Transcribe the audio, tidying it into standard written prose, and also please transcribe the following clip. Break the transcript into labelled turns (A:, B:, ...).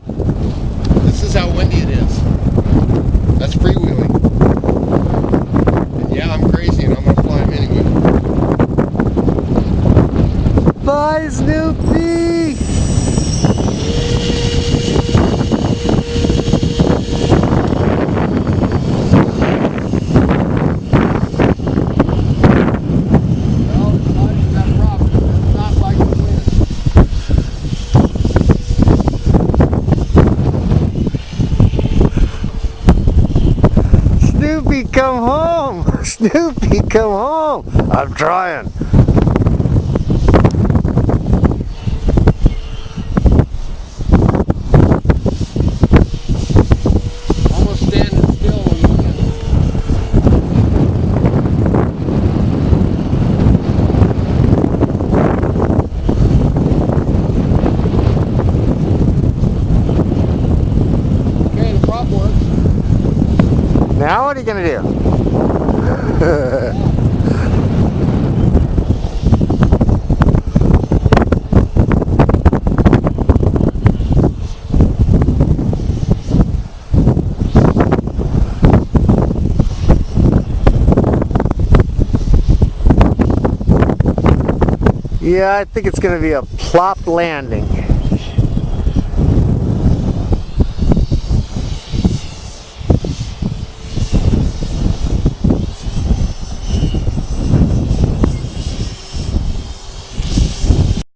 A: This is how windy it is. That's freewheeling. And yeah, I'm crazy and I'm gonna fly him anyway.
B: Bye, Snoopy! Snoopy, come home! Snoopy, come home! I'm trying.
A: Almost standing still when looking. Okay, the prop works.
B: Now what are you gonna do? Yeah, I think it's gonna be a plop landing.